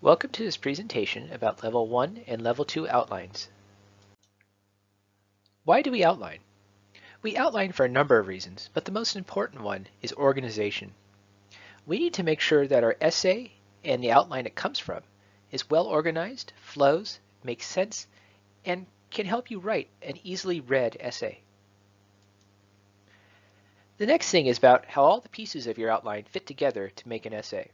Welcome to this presentation about Level 1 and Level 2 outlines. Why do we outline? We outline for a number of reasons, but the most important one is organization. We need to make sure that our essay and the outline it comes from is well organized, flows, makes sense, and can help you write an easily read essay. The next thing is about how all the pieces of your outline fit together to make an essay.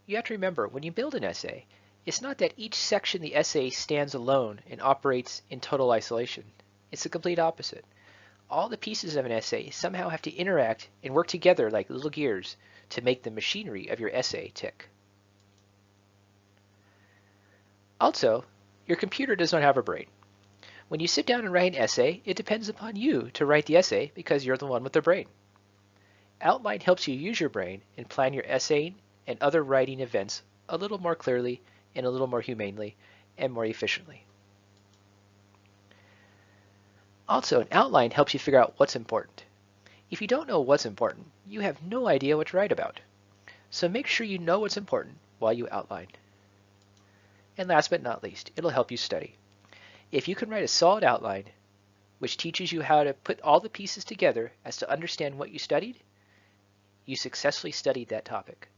You have to remember, when you build an essay, it's not that each section of the essay stands alone and operates in total isolation. It's the complete opposite. All the pieces of an essay somehow have to interact and work together like little gears to make the machinery of your essay tick. Also, your computer does not have a brain. When you sit down and write an essay, it depends upon you to write the essay because you're the one with the brain. Outline helps you use your brain and plan your essay and other writing events a little more clearly and a little more humanely and more efficiently. Also, an outline helps you figure out what's important. If you don't know what's important, you have no idea what to write about. So make sure you know what's important while you outline. And last but not least, it'll help you study. If you can write a solid outline, which teaches you how to put all the pieces together as to understand what you studied, you successfully studied that topic.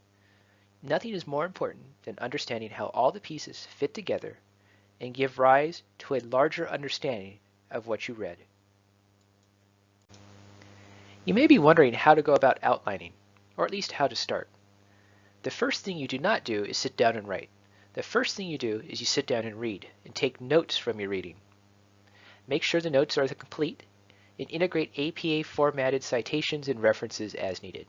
Nothing is more important than understanding how all the pieces fit together and give rise to a larger understanding of what you read. You may be wondering how to go about outlining, or at least how to start. The first thing you do not do is sit down and write. The first thing you do is you sit down and read and take notes from your reading. Make sure the notes are complete and integrate APA formatted citations and references as needed.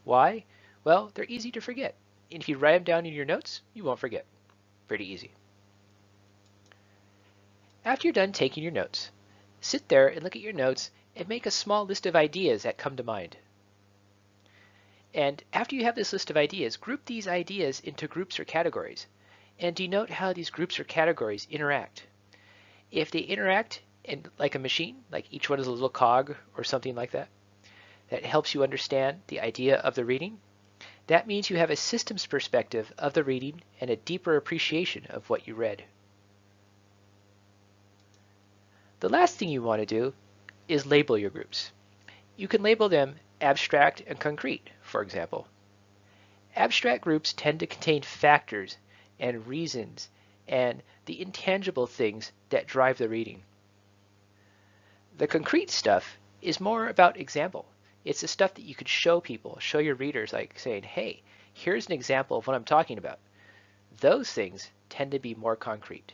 Why? Well, they're easy to forget. And if you write them down in your notes, you won't forget. Pretty easy. After you're done taking your notes, sit there and look at your notes and make a small list of ideas that come to mind. And after you have this list of ideas, group these ideas into groups or categories and denote how these groups or categories interact. If they interact like a machine, like each one is a little cog or something like that, that helps you understand the idea of the reading, that means you have a systems perspective of the reading and a deeper appreciation of what you read. The last thing you want to do is label your groups. You can label them abstract and concrete, for example. Abstract groups tend to contain factors and reasons and the intangible things that drive the reading. The concrete stuff is more about example. It's the stuff that you could show people, show your readers, like saying, hey, here's an example of what I'm talking about. Those things tend to be more concrete.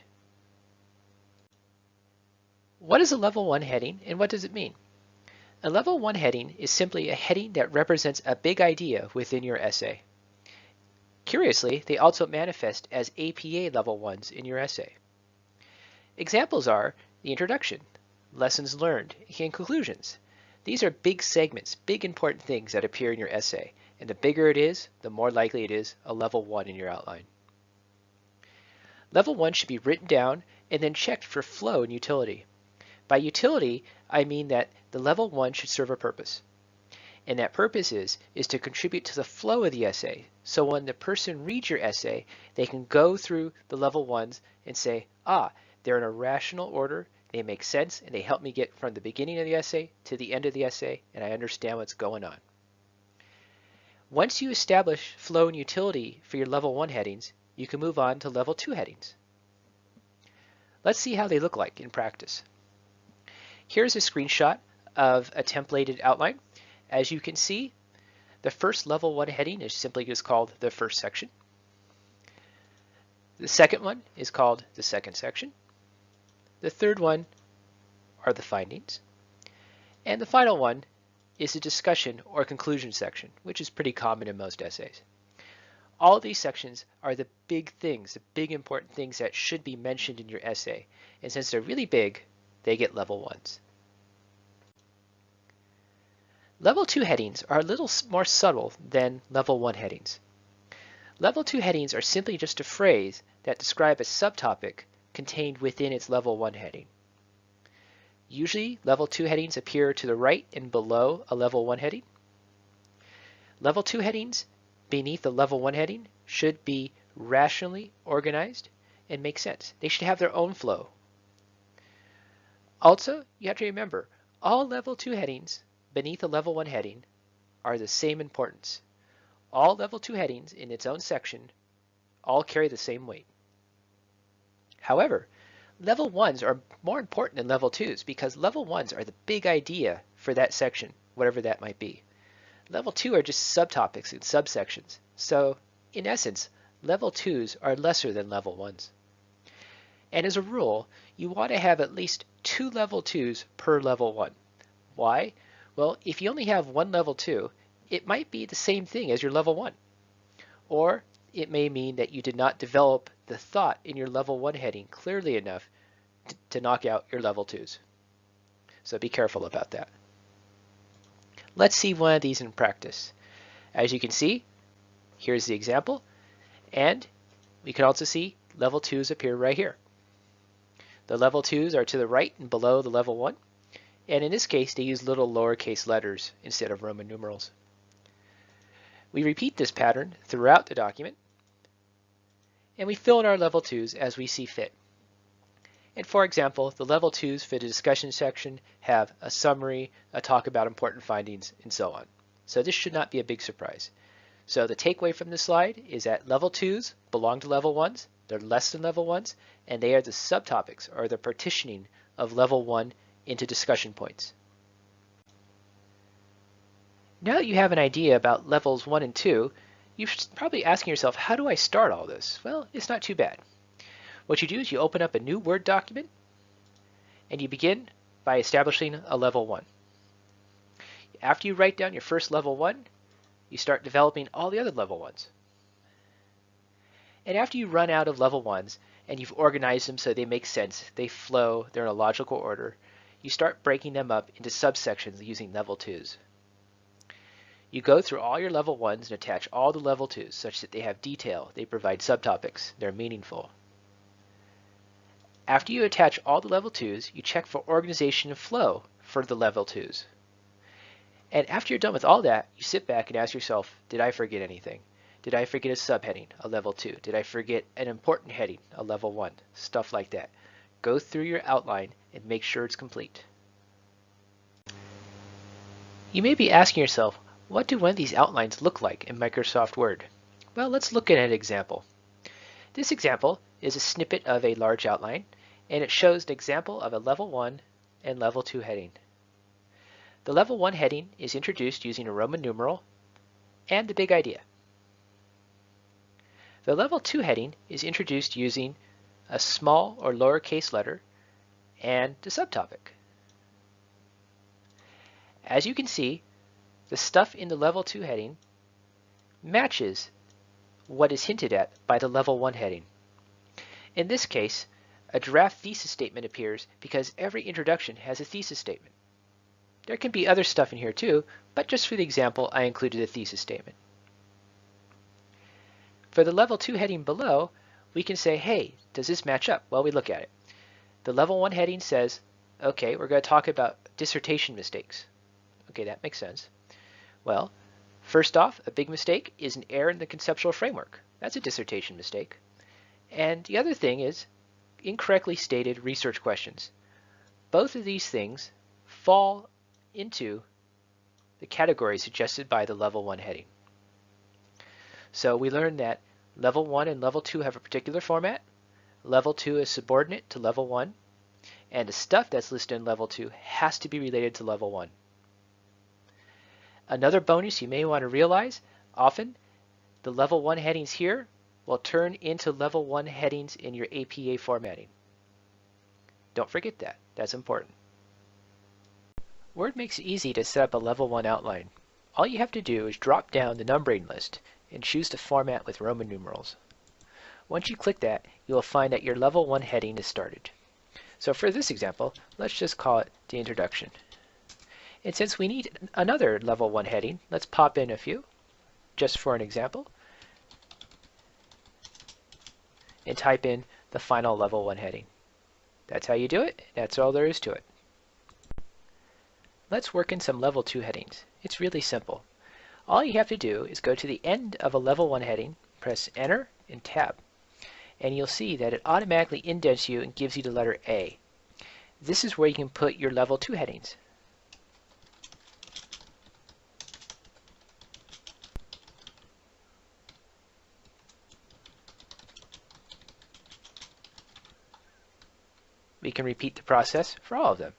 What is a Level 1 heading and what does it mean? A Level 1 heading is simply a heading that represents a big idea within your essay. Curiously, they also manifest as APA Level 1s in your essay. Examples are the introduction, lessons learned, and conclusions. These are big segments, big important things that appear in your essay, and the bigger it is, the more likely it is a Level 1 in your outline. Level 1 should be written down and then checked for flow and utility. By utility, I mean that the Level 1 should serve a purpose. And that purpose is to contribute to the flow of the essay, so when the person reads your essay, they can go through the Level 1s and say, they're in a rational order, they make sense, and they help me get from the beginning of the essay to the end of the essay, and I understand what's going on. Once you establish flow and utility for your Level 1 headings, you can move on to Level 2 headings. Let's see how they look like in practice. Here's a screenshot of a templated outline. As you can see, the first Level 1 heading is simply just called the first section. The second one is called the second section. The third one are the findings. And the final one is the discussion or conclusion section, which is pretty common in most essays. All of these sections are the big things, the big important things that should be mentioned in your essay. And since they're really big, they get Level 1s. Level 2 headings are a little more subtle than Level 1 headings. Level 2 headings are simply just a phrase that describe a subtopic contained within its Level 1 heading. Usually, Level 2 headings appear to the right and below a Level 1 heading. Level 2 headings beneath the Level 1 heading should be rationally organized, and make sense. They should have their own flow. Also, you have to remember, all level 2 headings beneath a level 1 heading are the same importance. All level 2 headings in its own section all carry the same weight. However, level 1s are more important than level 2s because level 1s are the big idea for that section, whatever that might be. Level 2 are just subtopics and subsections. So, in essence, level 2s are lesser than level 1s. And as a rule, you want to have at least 2 level 2s per level 1. Why? Well, if you only have one level 2, it might be the same thing as your level 1. Or it may mean that you did not develop the thought in your level 1 heading clearly enough to knock out your level 2s. So be careful about that. Let's see one of these in practice. As you can see, here's the example, and we can also see level 2s appear right here. The level 2s are to the right and below the level 1, and in this case they use little lowercase letters instead of Roman numerals. We repeat this pattern throughout the document, and we fill in our level 2s as we see fit. And for example, the level 2s for the discussion section have a summary, a talk about important findings, and so on. So this should not be a big surprise. So the takeaway from this slide is that level 2s belong to level 1s, they're less than level 1s, and they are the subtopics or the partitioning of level 1 into discussion points. Now that you have an idea about levels 1 and 2, you're probably asking yourself, how do I start all this? Well, it's not too bad. What you do is you open up a new Word document and you begin by establishing a level 1. After you write down your first level 1, you start developing all the other level 1s. And after you run out of level 1s and you've organized them so they make sense, they flow, they're in a logical order, you start breaking them up into subsections using level 2s. You go through all your level 1s and attach all the level 2s such that they have detail, they provide subtopics, they're meaningful. After you attach all the level 2s, you check for organization and flow for the level 2s. And after you're done with all that, you sit back and ask yourself, did I forget anything? Did I forget a subheading, a level 2? Did I forget an important heading, a level 1? Stuff like that. Go through your outline and make sure it's complete. You may be asking yourself, what do one of these outlines look like in Microsoft Word? Well, let's look at an example. This example is a snippet of a large outline, and it shows an example of a level 1 and level 2 heading. The level 1 heading is introduced using a Roman numeral and the big idea. The level 2 heading is introduced using a small or lowercase letter and the subtopic. As you can see, the stuff in the level 2 heading matches what is hinted at by the level 1 heading. In this case, a draft thesis statement appears because every introduction has a thesis statement. There can be other stuff in here too, but just for the example, I included a thesis statement. For the level 2 heading below, we can say, hey, does this match up? Well, we look at it. The level 1 heading says, okay, we're going to talk about dissertation mistakes. Okay, that makes sense. Well, first off, a big mistake is an error in the conceptual framework. That's a dissertation mistake. And the other thing is incorrectly stated research questions. Both of these things fall into the category suggested by the level 1 heading. So we learned that level 1 and level 2 have a particular format. Level 2 is subordinate to level 1, and the stuff that's listed in level 2 has to be related to level 1. Another bonus you may want to realize, often the level 1 headings here will turn into level 1 headings in your APA formatting. Don't forget that. That's important. Word makes it easy to set up a level 1 outline. All you have to do is drop down the numbering list and choose to format with Roman numerals. Once you click that, you will find that your level 1 heading is started. So for this example, let's just call it the introduction. And since we need another level 1 heading, let's pop in a few, just for an example, and type in the final level 1 heading. That's how you do it. That's all there is to it. Let's work in some level 2 headings. It's really simple. All you have to do is go to the end of a level 1 heading, press Enter in Tab. And you'll see that it automatically indents you and gives you the letter A. This is where you can put your level 2 headings. We can repeat the process for all of them.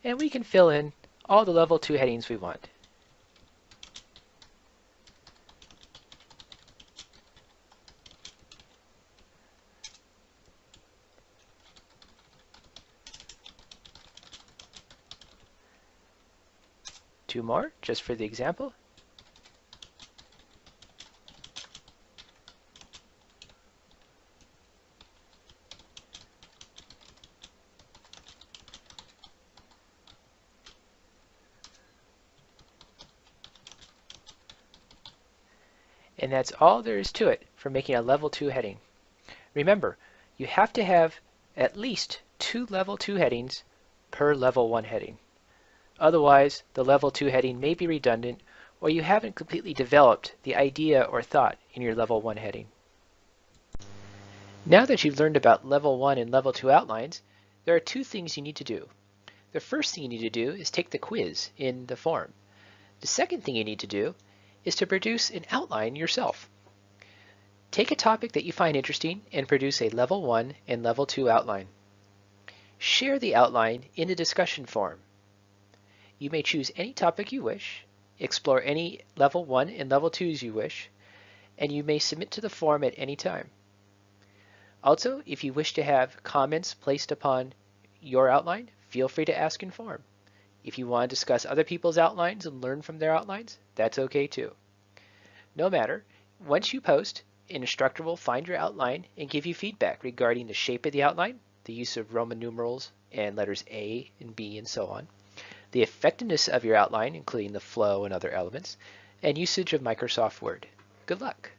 And we can fill in all the level 2 headings we want. Two more, just for the example. And that's all there is to it for making a level 2 heading. Remember, you have to have at least 2 level 2 headings per level 1 heading. Otherwise, the level 2 heading may be redundant, or you haven't completely developed the idea or thought in your level 1 heading. Now that you've learned about level 1 and level 2 outlines, there are 2 things you need to do. The first thing you need to do is take the quiz in the form. The second thing you need to do is to produce an outline yourself. Take a topic that you find interesting and produce a level 1 and level 2 outline. Share the outline in the discussion forum. You may choose any topic you wish, explore any level 1 and level 2s you wish, and you may submit to the forum at any time. Also, if you wish to have comments placed upon your outline, feel free to ask in forum. If you want to discuss other people's outlines and learn from their outlines, that's okay too. No matter, once you post, an instructor will find your outline and give you feedback regarding the shape of the outline, the use of Roman numerals and letters A and B and so on, the effectiveness of your outline, including the flow and other elements, and usage of Microsoft Word. Good luck!